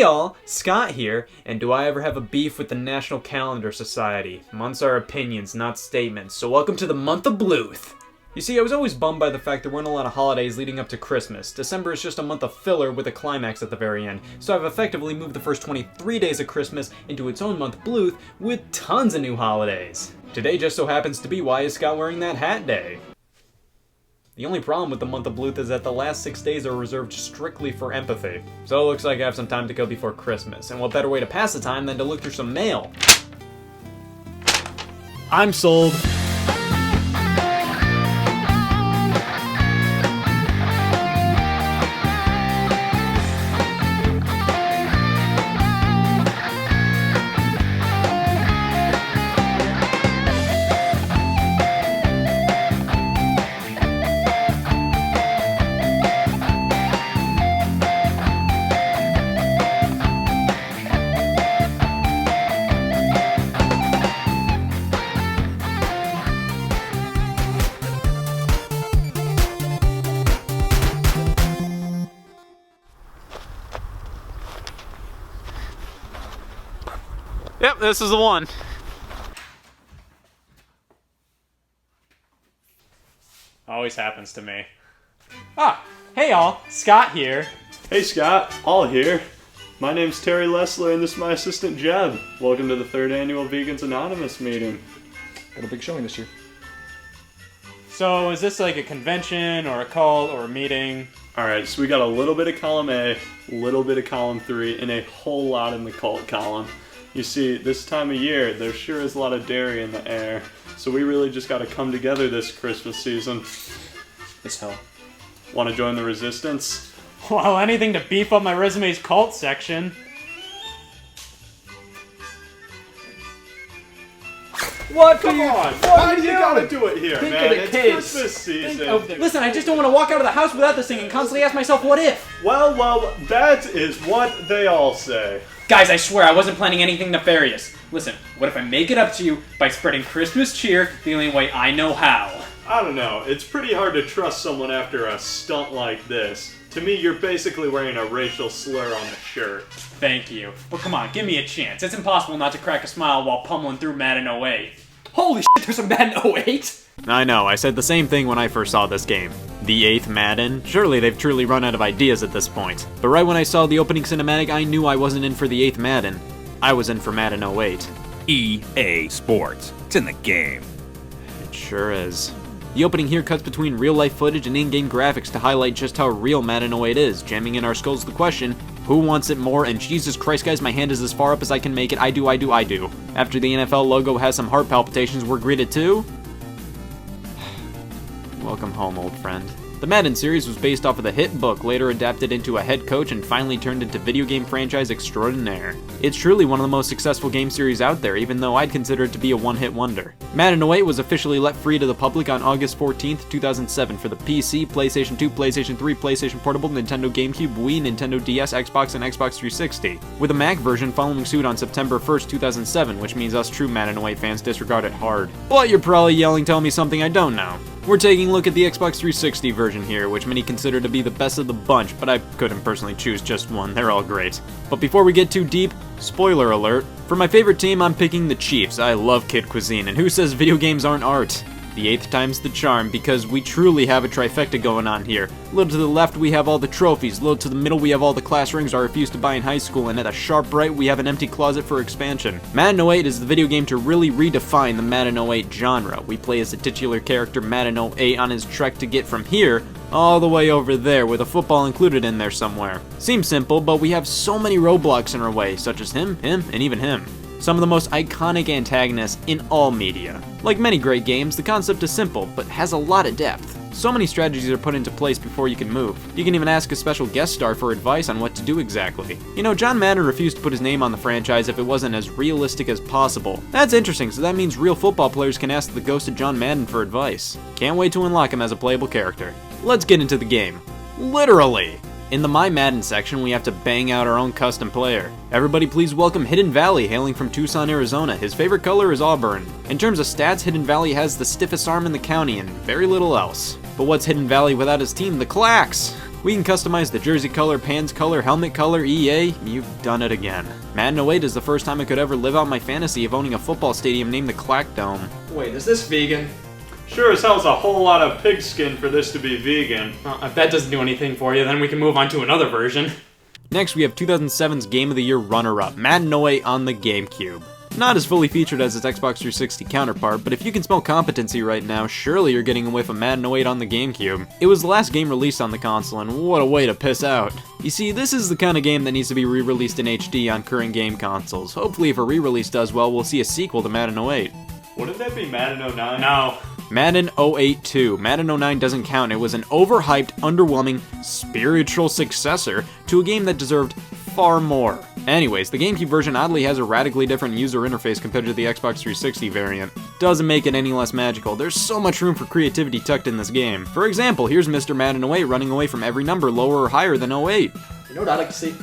y'all, Scott here, and do I ever have a beef with the National Calendar Society? Months are opinions, not statements, so welcome to the month of Bluth. You see, I was always bummed by the fact there weren't a lot of holidays leading up to Christmas. December is just a month of filler with a climax at the very end, so I've effectively moved the first 23 days of Christmas into its own month Bluth with tons of new holidays. Today just so happens to be Why Is Scott Wearing That Hat Day. The only problem with the month of Bluth is that the last 6 days are reserved strictly for empathy. So it looks like I have some time to kill before Christmas, and what better way to pass the time than to look through some mail? I'm sold. Yep, this is the one. Always happens to me. Hey y'all, Scott here. Hey Scott, all here. My name's Terry Lesler and this is my assistant Jeb. Welcome to the 3rd annual Vegans Anonymous meeting. Got a big showing this year. So is this like a convention or a cult or a meeting? Alright, so we got a little bit of column A, a little bit of column 3, and a whole lot in the cult column. You see, this time of year, there sure is a lot of dairy in the air, so we really just gotta come together this Christmas season. It's hell. Wanna join the resistance? Well, anything to beef up my resume's cult section. What? Come on! Why do you gotta do it here, Think man? of the It's kids. Christmas season. Listen, I just don't want to walk out of the house without this thing and constantly ask myself, what if? Well, that is what they all say. Guys, I swear I wasn't planning anything nefarious. Listen, what if I make it up to you by spreading Christmas cheer the only way I know how? I don't know. It's pretty hard to trust someone after a stunt like this. To me, you're basically wearing a racial slur on a shirt. Thank you. But come on, give me a chance. It's impossible not to crack a smile while pummeling through Madden 08. Holy shit, there's a Madden 08? I know, I said the same thing when I first saw this game. The 8th Madden? Surely they've truly run out of ideas at this point. But right when I saw the opening cinematic, I knew I wasn't in for the 8th Madden. I was in for Madden 08. EA Sports. It's in the game. It sure is. The opening here cuts between real-life footage and in-game graphics to highlight just how real Madden 08 is, jamming in our skulls the question, who wants it more? And Jesus Christ, guys, my hand is as far up as I can make it. I do. After the NFL logo has some heart palpitations, we're greeted to... Welcome home, old friend. The Madden series was based off of the hit book, later adapted into a head coach, and finally turned into video game franchise extraordinaire. It's truly one of the most successful game series out there, even though I'd consider it to be a one-hit wonder. Madden 08 was officially let free to the public on August 14th, 2007 for the PC, PlayStation 2, PlayStation 3, PlayStation Portable, Nintendo GameCube, Wii, Nintendo DS, Xbox, and Xbox 360, with a Mac version following suit on September 1st, 2007, which means us true Madden 08 fans disregard it hard. But you're probably yelling, telling me something I don't know. We're taking a look at the Xbox 360 version here, which many consider to be the best of the bunch, but I couldn't personally choose just one, they're all great. But before we get too deep, spoiler alert, for my favorite team I'm picking the Chiefs. I love kid cuisine, and who says video games aren't art? The 8th time's the charm, because we truly have a trifecta going on here. A little to the left we have all the trophies, a little to the middle we have all the class rings I refused to buy in high school, and at the sharp right we have an empty closet for expansion. Madden 08 is the video game to really redefine the Madden 08 genre. We play as the titular character Madden 08 on his trek to get from here all the way over there, with a football included in there somewhere. Seems simple, but we have so many roadblocks in our way, such as him, and even him. Some of the most iconic antagonists in all media. Like many great games, the concept is simple, but has a lot of depth. So many strategies are put into place before you can move. You can even ask a special guest star for advice on what to do exactly. You know, John Madden refused to put his name on the franchise if it wasn't as realistic as possible. That's interesting, so that means real football players can ask the ghost of John Madden for advice. Can't wait to unlock him as a playable character. Let's get into the game. Literally! In the My Madden section, we have to bang out our own custom player. Everybody please welcome Hidden Valley, hailing from Tucson, Arizona. His favorite color is auburn. In terms of stats, Hidden Valley has the stiffest arm in the county and very little else. But what's Hidden Valley without his team, the Clacks? We can customize the jersey color, pants color, helmet color. EA, you've done it again. Madden 08 is the first time I could ever live out my fantasy of owning a football stadium named the Clack Dome. Wait, is this vegan? Sure as hell's a whole lot of pigskin for this to be vegan. If that doesn't do anything for you, then we can move on to another version. Next, we have 2007's Game of the Year runner-up, Madden 08 on the GameCube. Not as fully featured as its Xbox 360 counterpart, but if you can smell competency right now, surely you're getting a whiff of Madden 08 on the GameCube. It was the last game released on the console, and what a way to piss out. You see, this is the kind of game that needs to be re-released in HD on current game consoles. Hopefully if a re-release does well, we'll see a sequel to Madden 08. Wouldn't that be Madden 09? No. Madden 08 2. Madden 09 doesn't count. It was an overhyped, underwhelming, spiritual successor to a game that deserved far more. Anyways, the GameCube version oddly has a radically different user interface compared to the Xbox 360 variant. Doesn't make it any less magical. There's so much room for creativity tucked in this game. For example, here's Mr. Madden 08 running away from every number lower or higher than 08. You know what I'd like to see?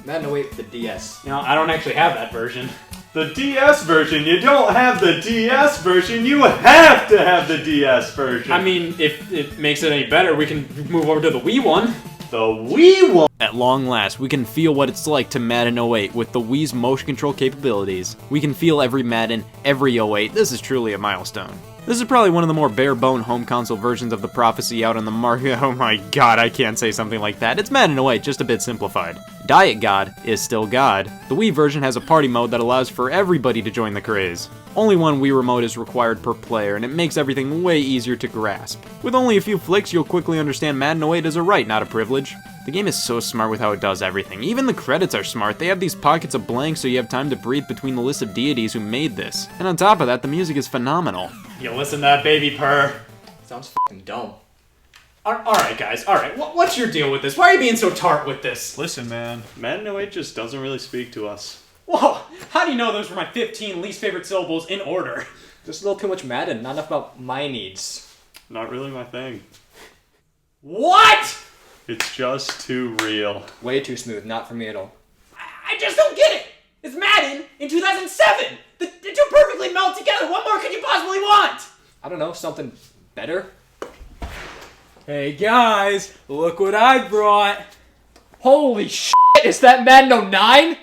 Madden 08 for the DS. You know, I don't actually have that version. The DS version? You don't have the DS version, you have to have the DS version. I mean, if it makes it any better, we can move over to the Wii one. The Wii one! At long last, we can feel what it's like to Madden 08 with the Wii's motion control capabilities. We can feel every Madden, every 08. This is truly a milestone. This is probably one of the more bare-bone home console versions of the Prophecy out on the market. Oh my god, I can't say something like that. It's Madden 08, just a bit simplified. Diet God is still God. The Wii version has a party mode that allows for everybody to join the craze. Only one Wii remote is required per player, and it makes everything way easier to grasp. With only a few flicks, you'll quickly understand Madden 08 is a right, not a privilege. The game is so smart with how it does everything. Even the credits are smart. They have these pockets of blank so you have time to breathe between the list of deities who made this. And on top of that, the music is phenomenal. You listen to that baby purr. Sounds f***ing dumb. Alright guys, alright, what's your deal with this? Why are you being so tart with this? Listen, man. Madden 08 just doesn't really speak to us. Whoa, how do you know those were my 15 least favorite syllables in order? Just a little too much Madden, not enough about my needs. Not really my thing. What?! It's just too real. Way too smooth, not for me at all. I just don't get it! It's Madden in 2007! The two perfectly meld together! What more could you possibly want? I don't know, something better? Hey guys, look what I brought! Holy shit, is that Madden 09?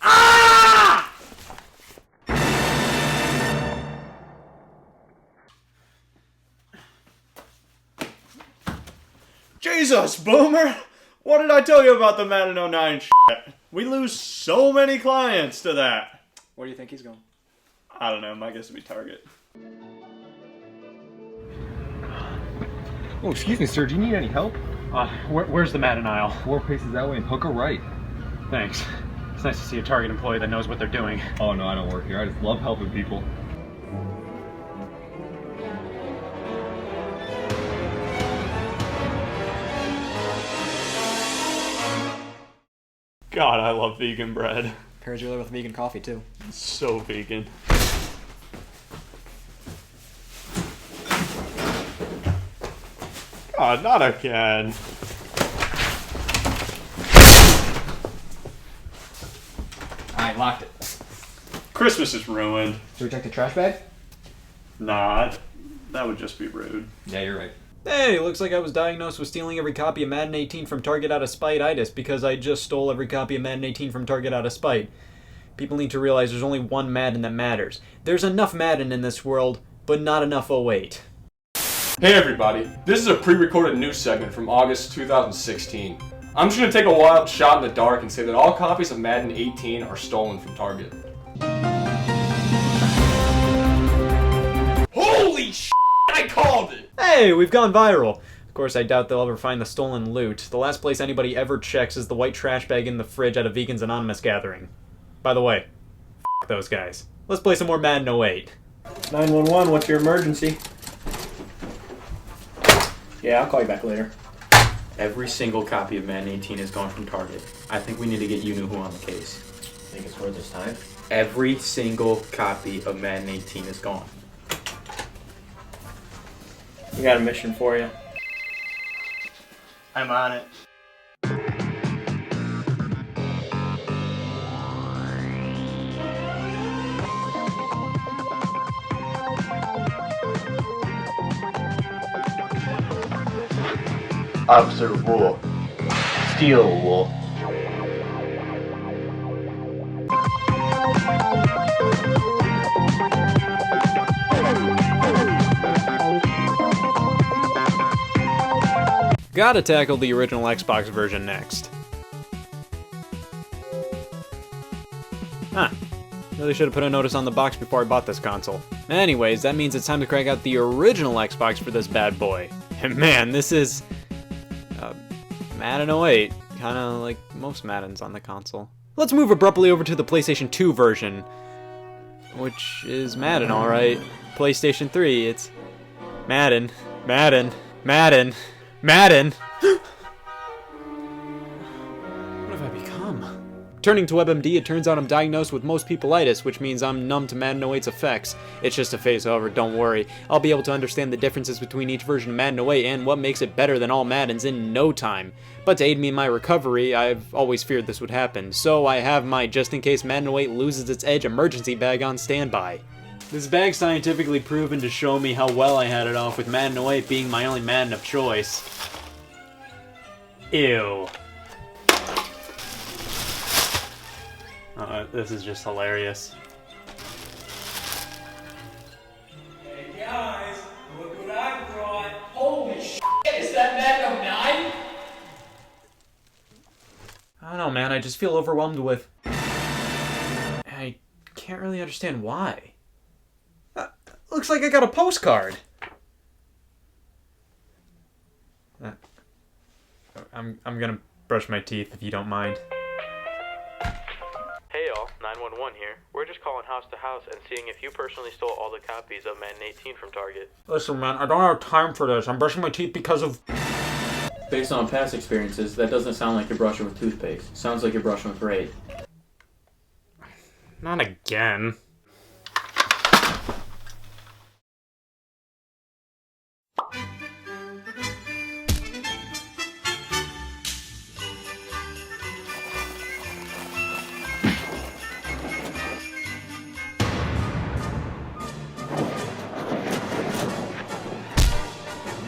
Ah! Jesus, Boomer! What did I tell you about the Madden 09 shit? We lose so many clients to that. Where do you think he's going? I don't know, my guess would be Target. Oh, excuse me, sir. Do you need any help? Where's the Madden aisle? 4 paces that way and hook a right. Thanks. It's nice to see a Target employee that knows what they're doing. Oh, no, I don't work here. I just love helping people. God, I love vegan bread. Pairs really with vegan coffee, too. It's so vegan. God, not again. Alright, locked it. Christmas is ruined. Should we check the trash bag? Nah, that would just be rude. Yeah, you're right. Hey, looks like I was diagnosed with stealing every copy of Madden 18 from Target out of spite-itis because I just stole every copy of Madden 18 from Target out of spite. People need to realize there's only one Madden that matters. There's enough Madden in this world, but not enough 08. Hey everybody, this is a pre-recorded news segment from August 2016. I'm just going to take a wild shot in the dark and say that all copies of Madden 18 are stolen from Target. Holy shit, I called it! Hey, we've gone viral! Of course, I doubt they'll ever find the stolen loot. The last place anybody ever checks is the white trash bag in the fridge at a Vegans Anonymous gathering. By the way, f*** those guys. Let's play some more Madden 08. 911, what's your emergency? Yeah, I'll call you back later. Every single copy of Madden 18 is gone from Target. I think we need to get You-Know-Who on the case. Think it's worth his time? Every single copy of Madden 18 is gone. We got a mission for you. I'm on it. Officer Wool. Steel Wool. Gotta tackle the original Xbox version next. Huh. Really should have put a notice on the box before I bought this console. Anyways, that means it's time to crack out the original Xbox for this bad boy. And man, this is... Madden 08. Kinda like most Maddens on the console. Let's move abruptly over to the PlayStation 2 version. Which is Madden, alright. PlayStation 3, it's... Madden. Madden. Madden. Madden! What have I become? Turning to WebMD, it turns out I'm diagnosed with most peopleitis, which means I'm numb to Madden 08's effects. It's just a phase, however, don't worry. I'll be able to understand the differences between each version of Madden 08 and what makes it better than all Maddens in no time. But to aid me in my recovery, I've always feared this would happen, so I have my just-in-case Madden 08 loses its edge emergency bag on standby. This bag's scientifically proven to show me how well I had it off, with Madden 08 being my only Madden of choice. Ew. This is just hilarious. Hey guys, look what I brought. Holy shit, is that Madden 09? I don't know, man, I just feel overwhelmed with... I can't really understand why. Looks like I got a postcard. I'm gonna brush my teeth if you don't mind. Hey y'all, 911 here. We're just calling house to house and seeing if you personally stole all the copies of Madden 18 from Target. Listen, man, I don't have time for this. I'm brushing my teeth because of... Based on past experiences, that doesn't sound like you're brushing with toothpaste. Sounds like you're brushing with Rahe. Not again.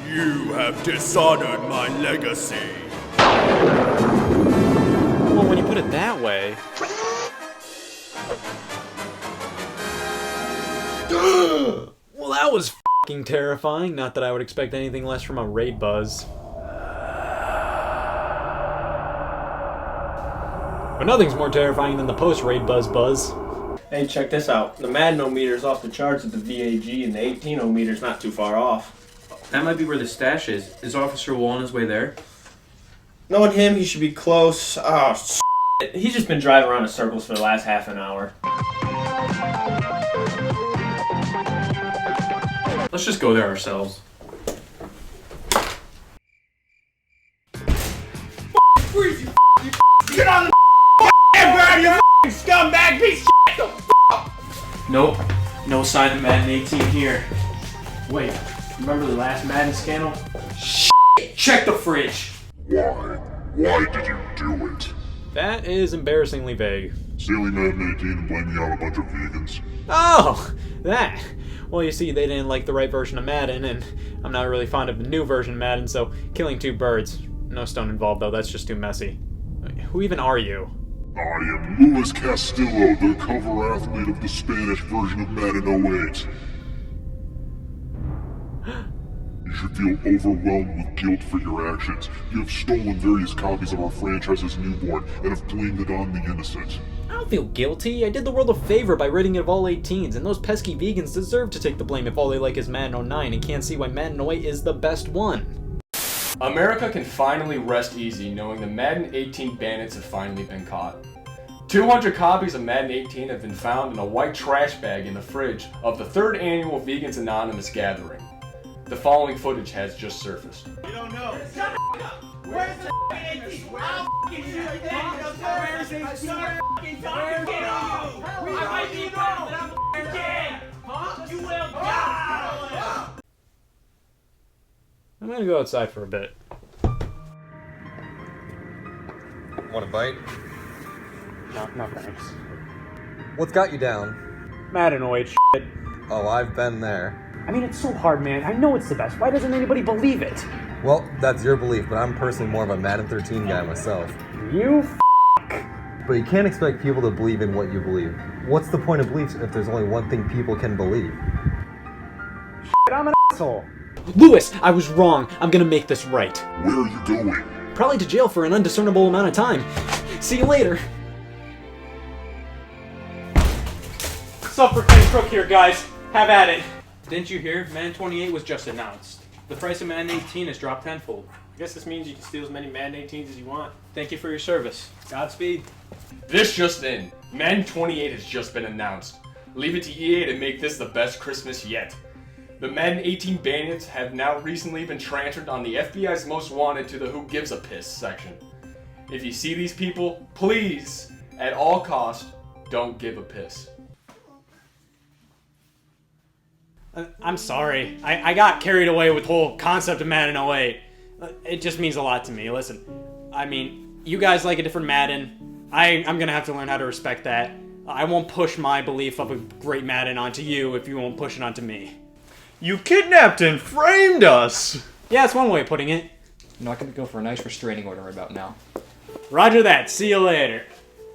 You have dishonored my legacy. Well, when you put it that way... Well, that was f***ing terrifying. Not that I would expect anything less from a raid buzz. But nothing's more terrifying than the post-raid buzz. Hey, check this out. The Madden-o-meter's off the charts at the VAG, and the 18-o-meter's not too far off. That might be where the stash is. Is Officer Wool on his way there? Knowing him, he should be close. Oh, shit. He's just been driving around in circles for the last half an hour. Let's just go there ourselves. Freeze, you get on the ground, you scumbag piece of shit! Nope. No sign of Madden 18 here. Wait, remember the last Madden scandal? Shit! Check the fridge! Why? Why did you do it? That is embarrassingly vague. Stealing Madden 18 and blaming out a bunch of vegans. Oh! That! Well, you see, they didn't like the right version of Madden, and I'm not really fond of the new version of Madden, so killing two birds. No stone involved, though. That's just too messy. Who even are you? I am Luis Castillo, the cover athlete of the Spanish version of Madden 08. You should feel overwhelmed with guilt for your actions. You have stolen various copies of our franchise's newborn and have blamed it on the innocent. I don't feel guilty. I did the world a favor by ridding it of all 18s, and those pesky vegans deserve to take the blame if all they like is Madden 09 and can't see why Madden 08 is the best one. America can finally rest easy knowing the Madden 18 bandits have finally been caught. 200 copies of Madden 18 have been found in a white trash bag in the fridge of the 3rd annual Vegans Anonymous gathering. The following footage has just surfaced. You don't know. Shut up! Where's the f***ing I'll f***ing shoot you then! Where's the f***ing talking to you? I might be wrong, but I'm f***ing dead! Huh? You will die! I'm gonna go outside for a bit. Want a bite? No thanks. What's got you down? Madden 08 shit. Oh, I've been there. I mean, it's so hard, man. I know it's the best. Why doesn't anybody believe it? Well, that's your belief, but I'm personally more of a Madden 13 guy myself. You But you can't expect people to believe in what you believe. What's the point of beliefs if there's only one thing people can believe? I'm an asshole. Lewis, I was wrong. I'm gonna make this right. Where are you going? Probably to jail for an undiscernible amount of time. See you later. Suffer King Crook here, guys. Have at it. Didn't you hear? Madden 28 was just announced. The price of Madden 18 has dropped tenfold. I guess this means you can steal as many Madden 18s as you want. Thank you for your service. Godspeed. This just in. Madden 28 has just been announced. Leave it to EA to make this the best Christmas yet. The Madden 18 bandits have now recently been transferred on the FBI's Most Wanted to the Who Gives a Piss section. If you see these people, please, at all costs, don't give a piss. I'm sorry. I got carried away with the whole concept of Madden 08. It just means a lot to me. Listen, I mean, you guys like a different Madden. I'm gonna have to learn how to respect that. I won't push my belief of a great Madden onto you if you won't push it onto me. You kidnapped and framed us! Yeah, that's one way of putting it. I'm not gonna go for a nice restraining order about now. Roger that. See you later.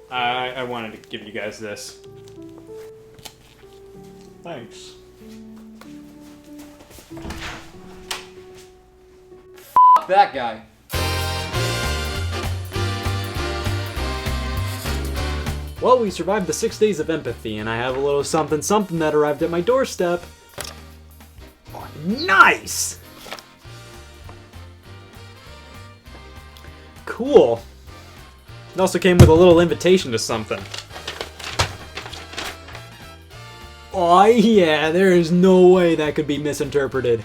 I wanted to give you guys this. Thanks. F that guy. Well, we survived the 6 days of empathy, and I have a little something that arrived at my doorstep. Oh, nice! Cool. It also came with a little invitation to something. Oh yeah, there is no way that could be misinterpreted.